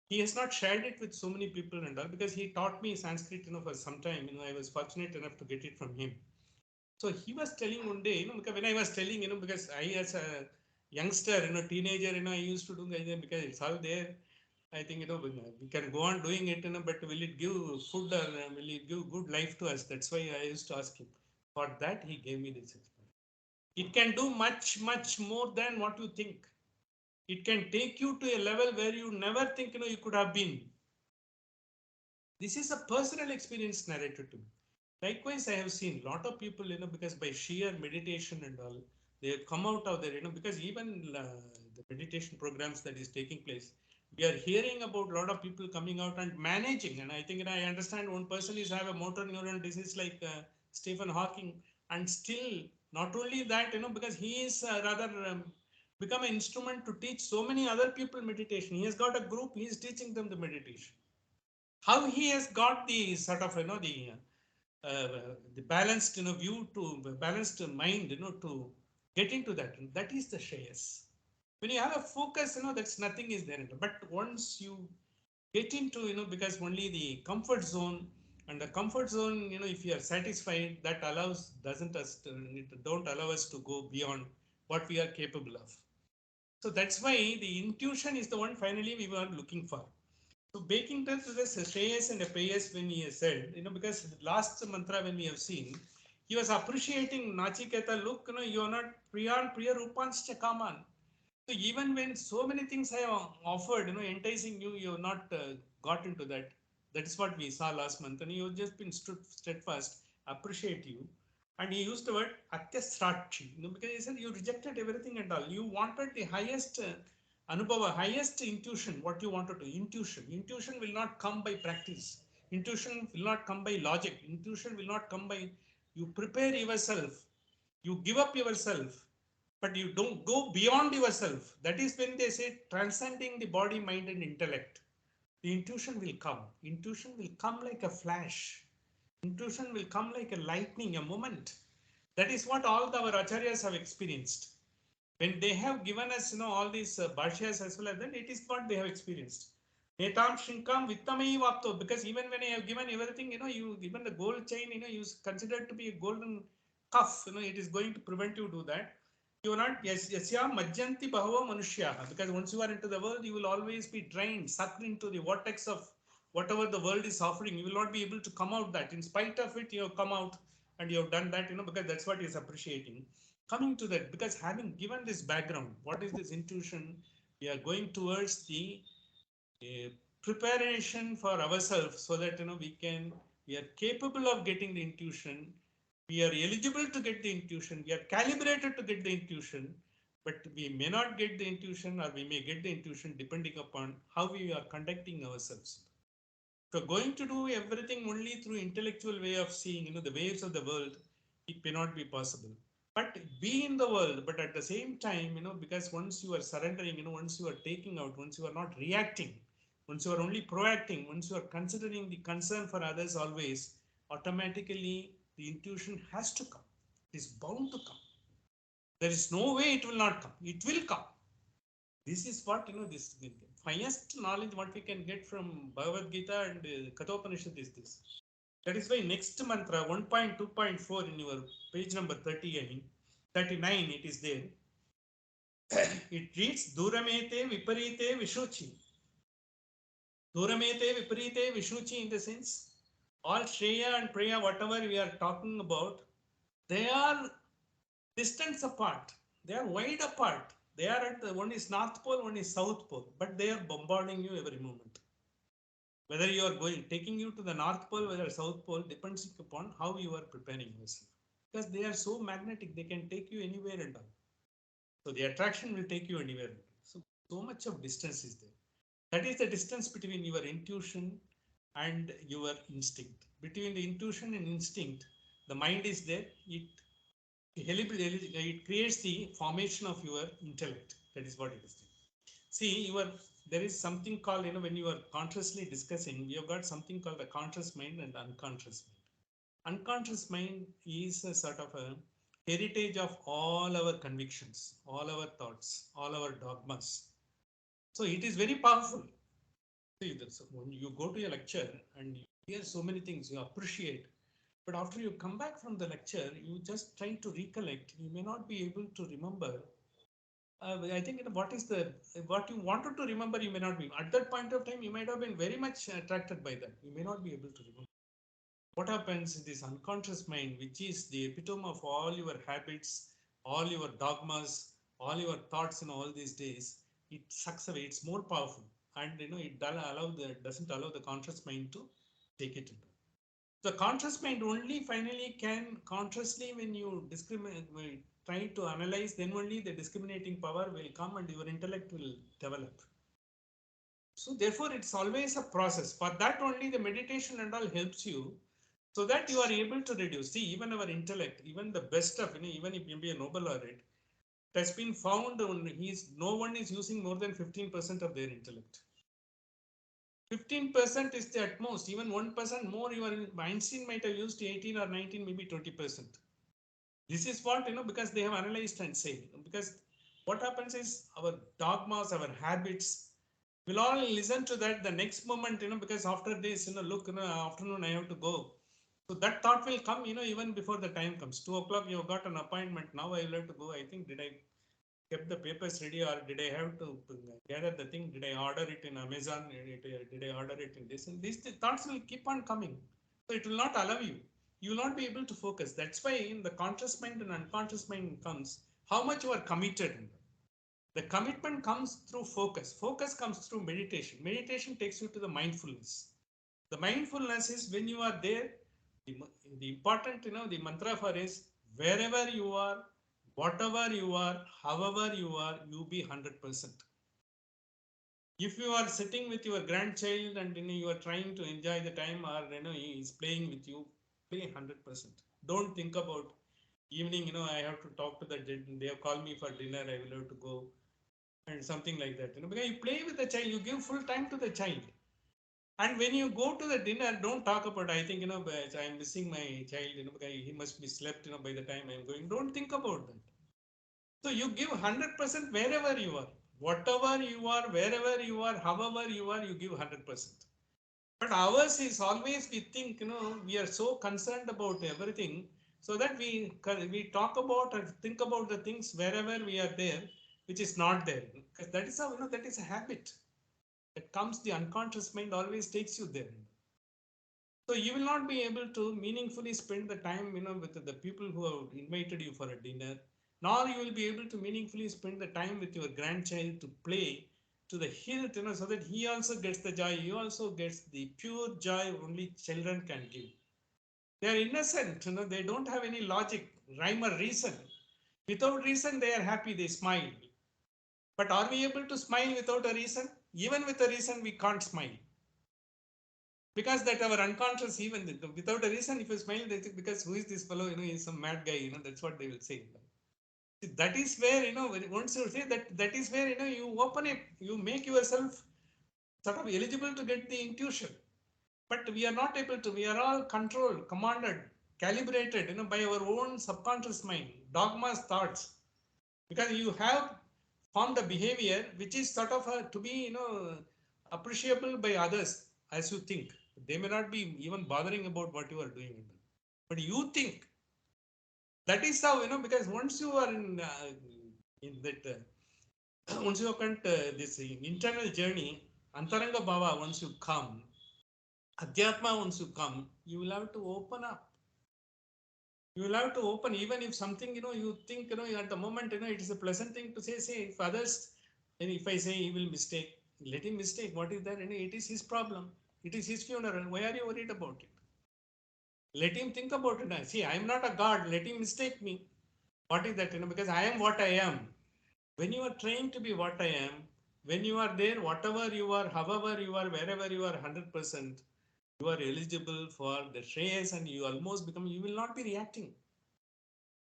he has not shared it with so many people and all, because he taught me Sanskrit, for some time, I was fortunate enough to get it from him. So he was telling one day, because when I was telling, because I as a youngster, teenager, I used to do, because it's all there. I think, we can go on doing it, but will it give food or will it give good life to us? That's why I used to ask him. For that, he gave me this experience. It can do much, much more than what you think. It can take you to a level where you never think, you could have been. This is a personal experience narrated to me. Likewise, I have seen a lot of people, because by sheer meditation and all, they have come out of there, because even the meditation programs that is taking place, we are hearing about a lot of people coming out and managing. And I think, I understand one person is have a motor neuron disease like Stephen Hawking, and still not only that, because he is rather become an instrument to teach so many other people meditation. He has got a group, he is teaching them the meditation. How he has got the sort of, the balanced, view to balanced mind, to get into that. And that is the Shreyas. When you have a focus, that's nothing is there. But once you get into, because only the comfort zone, and the comfort zone, if you are satisfied, that allows, doesn't us, it don't allow us to go beyond what we are capable of. So that's why the intuition is the one finally we were looking for. So baking to the Shreyas and Prayas, when he said, because last mantra when we have seen, he was appreciating Nachiketa, look, you are not Priyan Priya Rupanscha Kaman. So even when so many things I have offered, enticing you, you have not got into that. That is what we saw last month. And you have just been steadfast, appreciate you. And he used the word Atyasrachi, because he said you rejected everything and all. You wanted the highest Anubhava, highest intuition, what you wanted to. Intuition. Intuition will not come by practice. Intuition will not come by logic. Intuition will not come by, you prepare yourself. You give up yourself. but you don't go beyond yourself. That is when they say transcending the body, mind, and intellect. The intuition will come. Intuition will come like a flash. Intuition will come like a lightning, a moment. That is what all our acharyas have experienced. When they have given us, all these bhashyas as well as that, it is what they have experienced. Netam Shrinkam Vittamai Vapto, because even when I have given everything, you given the gold chain, you consider it to be a golden cuff, it is going to prevent you to do that. You are not, yes, Yasya Majjanti Bahava Manushyaha, because once you are into the world, you will always be drained, sucked into the vortex of whatever the world is offering. You will not be able to come out that. In spite of it, you have come out and you have done that, because that's what he is appreciating. Coming to that, because having given this background, what is this intuition? We are going towards the preparation for ourselves so that we are capable of getting the intuition, we are eligible to get the intuition, we are calibrated to get the intuition, but we may not get the intuition or we may get the intuition depending upon how we are conducting ourselves. So going to do everything only through intellectual way of seeing, the waves of the world, it may not be possible. But be in the world, but at the same time, because once you are surrendering, once you are taking out, once you are not reacting, once you are only proacting, once you are considering the concern for others always, automatically the intuition has to come. It is bound to come. There is no way it will not come. It will come. This is what, this highest knowledge what we can get from Bhagavad Gita and Kathopanishad is this. That is why next mantra 1.2.4 in your page number 39 it is there. It reads Duramete Viparite Vishuchi. Duramete Viparite Vishuchi, in the sense all Shreya and Preya, whatever we are talking about, they are distance apart. They are wide apart. They are at the one is North Pole, one is South Pole, but they are bombarding you every moment. Whether you are taking you to the North Pole, whether South Pole, depends upon how you are preparing yourself. Because they are so magnetic, they can take you anywhere and all. So the attraction will take you anywhere. So much of distance is there. That is the distance between your intuition and your instinct. Between the intuition and instinct, the mind is there. It creates the formation of your intellect. That is what it is. See, there is something called, when you are consciously discussing, we have got something called the conscious mind and unconscious mind. Unconscious mind is a sort of a heritage of all our convictions, all our thoughts, all our dogmas. So it is very powerful. See, when you go to a lecture and you hear so many things, you appreciate. But after you come back from the lecture, you just try to recollect. You may not be able to remember. I think what you wanted to remember, you may not be. At that point of time, you might have been very much attracted by that. You may not be able to remember. What happens in this unconscious mind, which is the epitome of all your habits, all your dogmas, all your thoughts in all these days, it sucks away. It's more powerful, and it doesn't allow the conscious mind to take it into. The conscious mind only finally can consciously, when you discriminate, try to analyze, then only the discriminating power will come and your intellect will develop. So therefore, it's always a process. For that only the meditation and all helps you, so that you are able to reduce. See, even our intellect, even the best of, even if you be a Nobel laureate, it has been found no one is using more than 15% of their intellect. 15% is the at most. Even 1% more, Einstein might have used 18 or 19, maybe 20%. This is what, because they have analyzed and said. Because what happens is our dogmas, our habits, we'll all listen to that the next moment, because after this, look, afternoon I have to go. So that thought will come, even before the time comes. 2 o'clock, you've got an appointment. Now I will have to go. I think, did I kept the papers ready or did I have to gather the thing? Did I order it in Amazon? Did I order it in this? And these thoughts will keep on coming. So it will not allow you. You will not be able to focus. That's why in the conscious mind and unconscious mind comes how much you are committed. The commitment comes through focus. Focus comes through meditation. Meditation takes you to the mindfulness. The mindfulness is when you are there. The important, the mantra for is wherever you are, whatever you are, however you are, you be 100%. If you are sitting with your grandchild and you are trying to enjoy the time, or he is playing with you, play 100%. Don't think about evening, I have to talk to the, they have called me for dinner, I will have to go, and something like that, because you play with the child, you give full time to the child. And when you go to the dinner, don't talk about, I think, but I'm missing my child, because he must be slept, by the time I'm going. Don't think about that. So you give 100% wherever you are, whatever you are, wherever you are, however you are, you give 100%. But ours is always, we think, we are so concerned about everything, so that we talk about or think about the things wherever we are there, which is not there. Because that is how, that is a habit. That comes, the unconscious mind always takes you there. So you will not be able to meaningfully spend the time, with the people who have invited you for a dinner, nor you will be able to meaningfully spend the time with your grandchild to play to the hilt, so that he also gets the joy, he also gets the pure joy only children can give. They are innocent, they don't have any logic, rhyme or reason. Without reason, they are happy, they smile. But are we able to smile without a reason? Even with a reason, we can't smile. Because that our unconscious, even without a reason, if you smile, they think, because who is this fellow, he's some mad guy, that's what they will say. See, that is where, once you say that, that is where, you open it, you make yourself sort of eligible to get the intuition. But we are not able to, we are all controlled, commanded, calibrated, by our own subconscious mind, dogmas, thoughts. Because you have formed a behavior which is sort of to be, appreciable by others as you think. They may not be even bothering about what you are doing, but you think. That is how, because once you are in that, once you have got this internal journey, Antaranga Bhava, once you come, Adhyatma, once you come, you will have to open up. You will have to open, even if something, you think, at the moment, it is a pleasant thing to say, if others, and if I say he will mistake, let him mistake. What is that? It is his problem. It is his funeral. Why are you worried about it? Let him think about it. See, I am not a God. Let him mistake me. What is that? Because I am what I am. When you are trained to be what I am, when you are there, whatever you are, however you are, wherever you are, 100%, you are eligible for the shreyas, and you almost become, you will not be reacting.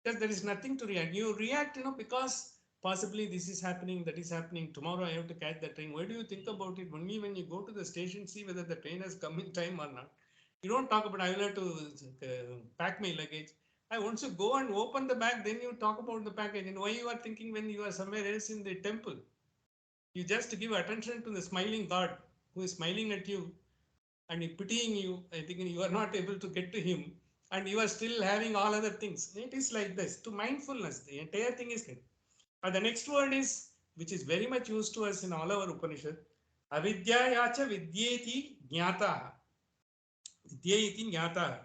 Because there is nothing to react. You react, because possibly this is happening, that is happening. Tomorrow I have to catch the train. Why do you think about it? Only when you go to the station, see whether the train has come in time or not. You don't talk about, I will have to pack my luggage. I once you go and open the bag, then you talk about the package. And why you are thinking when you are somewhere else in the temple? You just give attention to the smiling God who is smiling at you and pitying you. I think you are not able to get to him, and you are still having all other things. It is like this. To mindfulness, the entire thing is good. And the next word is, which is very much used to us in all our Upanishad, avidyayacha vidyeti jnata. Vidyeti jnata.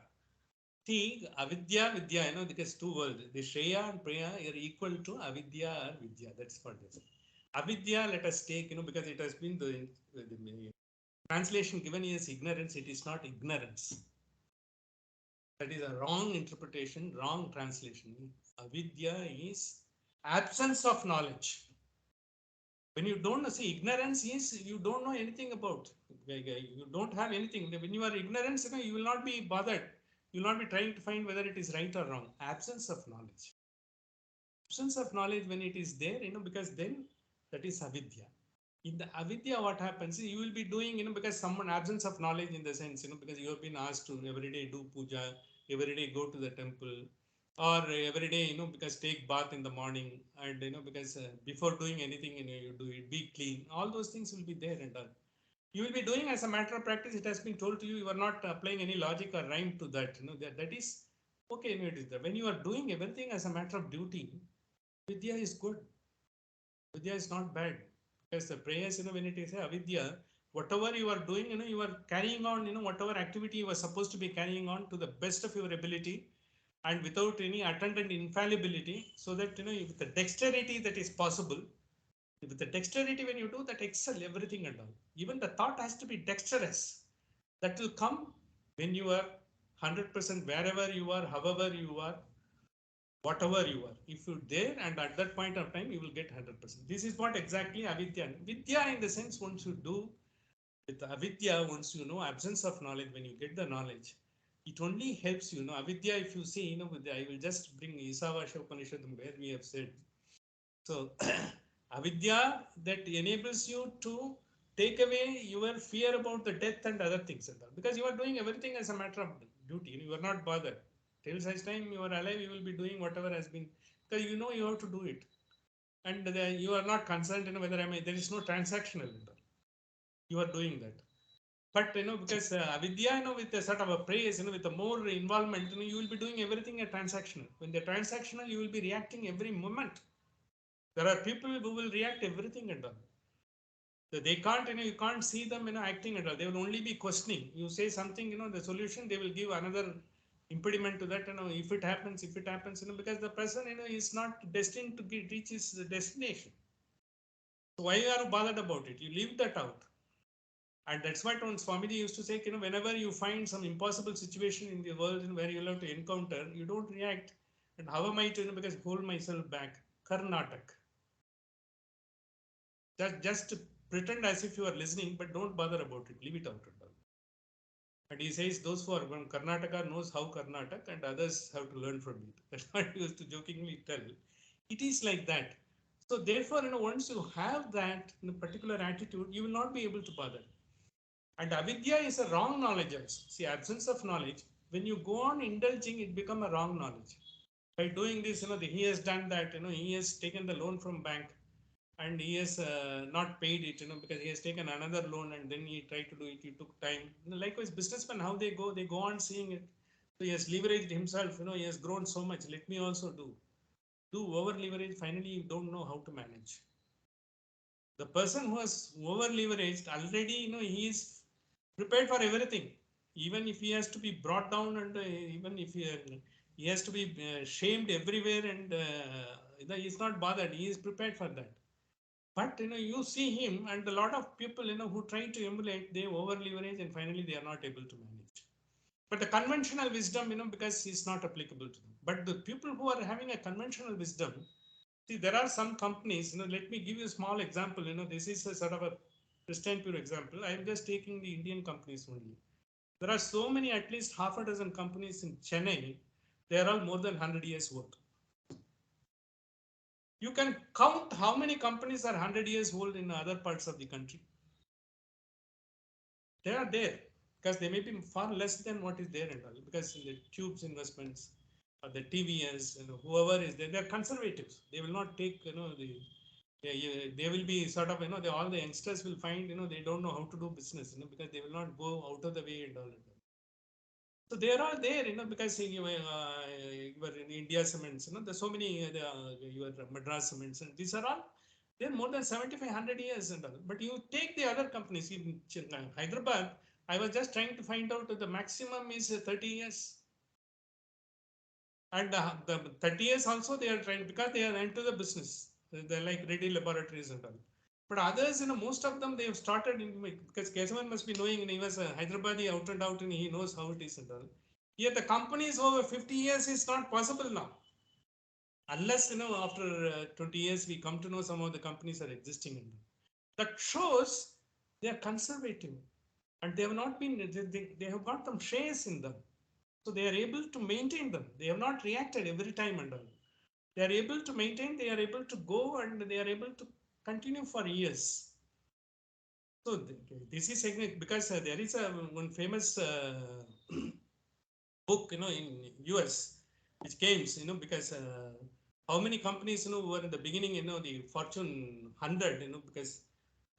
See, avidya, vidya, because two words, the Shreya and Preya are equal to avidya or vidya. That's what it is. Avidya, let us take, because it has been the translation given is ignorance, it is not ignorance. That is a wrong interpretation, wrong translation. Avidya is absence of knowledge. When you don't know, see, ignorance is you don't know anything about. You don't have anything. When you are ignorant, you will not be bothered. You will not be trying to find whether it is right or wrong. Absence of knowledge. Absence of knowledge, when it is there, because then that is avidya. In the avidya, what happens is you will be doing, because someone absence of knowledge in the sense, because you have been asked to every day do puja, every day go to the temple, or every day, because take bath in the morning, and because before doing anything, you do it, be clean. All those things will be there and all. You will be doing as a matter of practice. It has been told to you. You are not applying any logic or rhyme to that. That is okay. It is there. When you are doing everything as a matter of duty, vidya is good. Vidya is not bad. Because the prayers, when it is avidya, whatever you are doing, you are carrying on, whatever activity you are supposed to be carrying on to the best of your ability and without any attendant infallibility, so that, with the dexterity that is possible, with the dexterity when you do that, excel everything and all. Even the thought has to be dexterous. That will come when you are 100% wherever you are, however you are, whatever you are. If you're there and at that point of time, you will get 100%. This is what exactly avidya. Vidya, in the sense, once you do with avidya, once you know absence of knowledge, when you get the knowledge, It only helps you, avidya, if you see, I will just bring Isavasya Upanishad where we have said. So, avidya that enables you to take away your fear about the death and other things and all. Because you are doing everything as a matter of duty. You are not bothered. Till such time you are alive, you will be doing whatever has been, because you know you have to do it. And you are not concerned, whether there is no transactional in that. You are doing that. But because avidya, with a sort of a praise, with a more involvement, you will be doing everything a transactional. When they're transactional, you will be reacting every moment. There are people who will react everything and all. So they can't, you can't see them, acting at all. They will only be questioning. You say something, the solution, they will give another impediment to that, if it happens, because the person, is not destined to reach his destination. So why are you bothered about it? You leave that out. And that's what one Swamiji used to say, whenever you find some impossible situation in the world where you'll have to encounter, you don't react. And how am I to, because hold myself back? Karnatak. Just pretend as if you are listening, but don't bother about it. Leave it out. And he says those who are from Karnataka knows how Karnataka and others have to learn from it. That's what he used to jokingly tell. It is like that. So therefore, once you have that particular attitude, you will not be able to bother. And avidya is a wrong knowledge also. See, absence of knowledge, when you go on indulging, it become a wrong knowledge. By doing this, he has done that, he has taken the loan from bank and he has not paid it, because he has taken another loan and then he tried to do it, he took time. Likewise, businessmen, how they go on seeing it. So he has leveraged himself, he has grown so much, let me also do over leverage, finally you don't know how to manage. The person who has over leveraged already, he is prepared for everything. Even if he has to be brought down and even if he has to be shamed everywhere and he is not bothered. He is prepared for that. But you see him and a lot of people who try to emulate, they over leverage and finally they are not able to manage. But the conventional wisdom, because it's not applicable to them. But the people who are having a conventional wisdom, see, there are some companies, let me give you a small example. This is a sort of a Christian pure example. I am just taking the Indian companies only. There are so many, at least half a dozen companies in Chennai. They are all more than 100 years old. You can count how many companies are 100 years old in other parts of the country. They are there because they may be far less than what is there and all. Because in the tubes investments or the TVS, whoever is there, they are conservatives. They will not take, they will be sort of, all the youngsters will find, they don't know how to do business, because they will not go out of the way and all. So they are all there, because you were in India Cements, there's so many, your Madras Cements, and these are all, they're more than 7,500 years and all. But you take the other companies in Hyderabad, I was just trying to find out that the maximum is 30 years. And the 30 years also they are trying, because they are into the business. They're like ready laboratories and all. But others, most of them, they have started in, because Kesavan must be knowing, he was a Hyderabadi out and out and he knows how it is and all. Here the companies over 50 years is not possible now. Unless, after 20 years we come to know some of the companies are existing. In them. That shows they are conservative and they have not been, they have got some shares in them. So they are able to maintain them. They have not reacted every time and all. They are able to maintain, they are able to go and they are able to continue for years. So this is because there is a one famous book, in US, which came, because how many companies, were in the beginning, the Fortune 100, because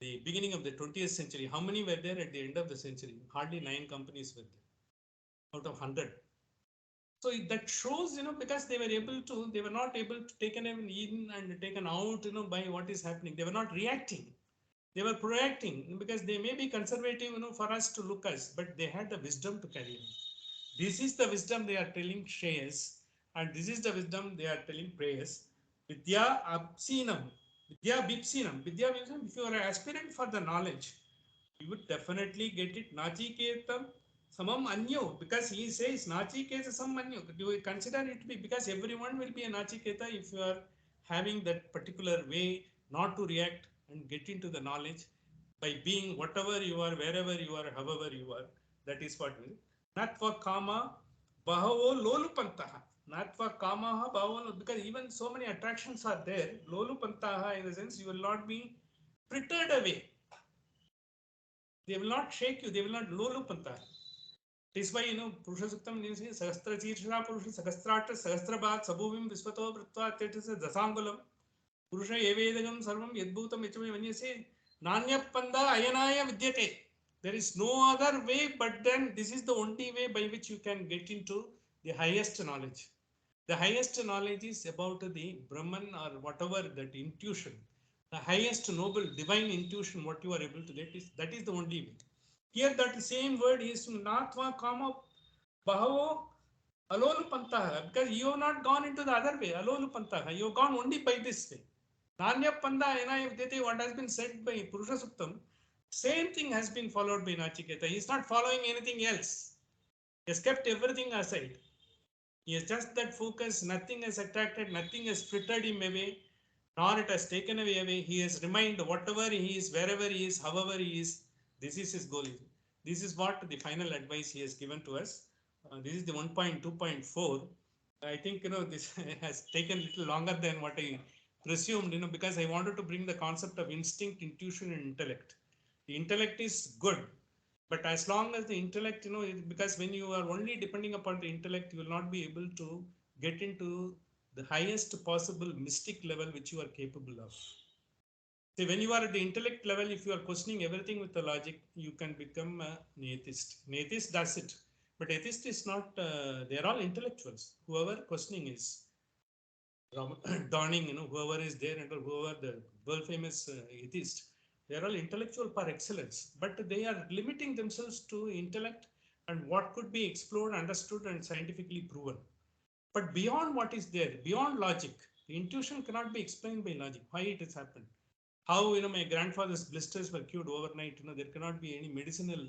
the beginning of the 20th century, how many were there at the end of the century? Hardly 9 companies were there out of 100. So that shows, because they were not able to taken in and taken out, by what is happening. They were not reacting. They were proacting because they may be conservative, for us to look us, but they had the wisdom to carry on. This is the wisdom they are telling Shreyas, and this is the wisdom they are telling prayers. Vidya absinam, Vidya bipsinam. Vidya bipsinam, if you are an aspirant for the knowledge, you would definitely get it. Nachiketam samam anyo, because he says Nachiketa samam anyo. You will consider it to be, because everyone will be a Nachiketa if you are having that particular way not to react and get into the knowledge by being whatever you are, wherever you are, however you are. That is what will. Natva kama bahavo lolupantaha. Natva kamaha bahavo, because even so many attractions are there. Lolupantaha, in the sense you will not be frittered away. They will not shake you. They will not lolupantaha. This is why, Purusha Suktam, you see, Sahastra Chirsha Purusha, Sahasrata, Sahasrabhat, Sabhuvim, Visvato, Vritva, that is a Dasangulam. Purusha Evedagam, Sarvam, Yadbhutam, Echame, when you say, Nanya Panda, Ayanaya Vidyate. There is no other way, but then this is the only way by which you can get into the highest knowledge. The highest knowledge is about the Brahman or whatever, that intuition. The highest noble divine intuition, what you are able to get, is that is the only way. Here that same word is Natva Kama Bahavo Alolu Pantaha, because you have not gone into the other way, Alolu Pantaha, you have gone only by this way. Nanya Panda Enayavdete, what has been said by Purusha Suktam, same thing has been followed by Nachiketa. He is not following anything else. He has kept everything aside. He has just that focus, nothing has attracted, nothing has frittered him away, nor it has taken away. He has remained whatever he is, wherever he is, however he is, this is his goal. This is what the final advice he has given to us. This is the 1.2.4. I think, this has taken a little longer than what I presumed, because I wanted to bring the concept of instinct, intuition, and intellect. The intellect is good, but as long as the intellect, because when you are only depending upon the intellect, you will not be able to get into the highest possible mystic level which you are capable of. See, when you are at the intellect level, if you are questioning everything with the logic, you can become an atheist. An atheist does it, but atheist is not, they are all intellectuals. Whoever questioning is Dawning, whoever is there and whoever the world famous atheist, they are all intellectual par excellence, but they are limiting themselves to intellect and what could be explored, understood, and scientifically proven. But beyond what is there, beyond logic, the intuition cannot be explained by logic. Why it has happened? How my grandfather's blisters were cured overnight? There cannot be any medicinal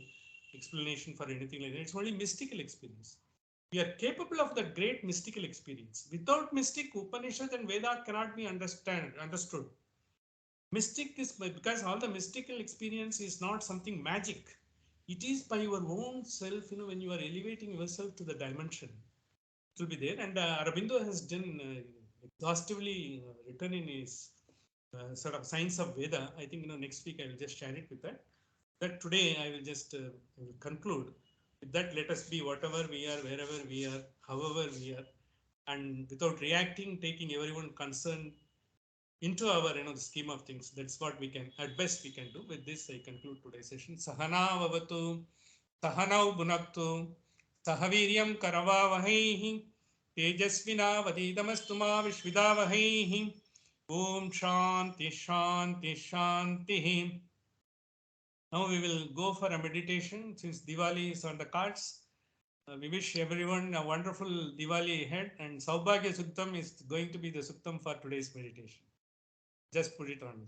explanation for anything like that. It's only mystical experience. We are capable of that great mystical experience. Without mystic, Upanishad and Veda cannot be understood. Mystic is because all the mystical experience is not something magic. It is by your own self, when you are elevating yourself to the dimension. It will be there. And Aurobindo has done exhaustively written in his sort of Science of Veda. I think, next week I will just share it with that. That today I will just conclude. With that, let us be whatever we are, wherever we are, however we are, and without reacting, taking everyone concerned into our, the scheme of things. That's what we can, at best, we can do. With this, I conclude today's session. Sahana vavatu, sahanau bhunaktu, sahaviryam karavavahaihi, tejasvina vadidamastuma vishvidavahaihi. Om Shanti Shanti Shanti. Now we will go for a meditation since Diwali is on the cards. We wish everyone a wonderful Diwali ahead, and Saubhagya Suktam is going to be the Suktam for today's meditation. Just put it on.